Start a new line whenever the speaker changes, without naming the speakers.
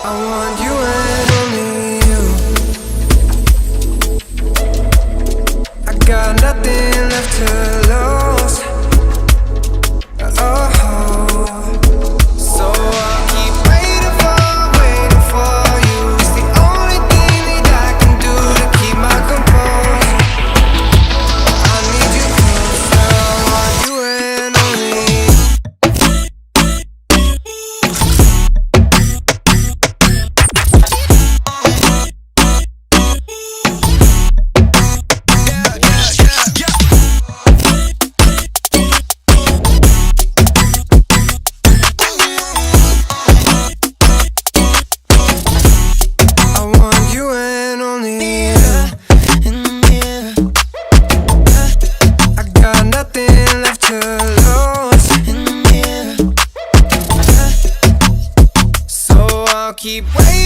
I want you and only you. I got nothing left to lose. Oh, so I'll keep waiting for you. It's the only thing that I can do to keep my composure. I need you closer. I want you and only you. Keep waiting.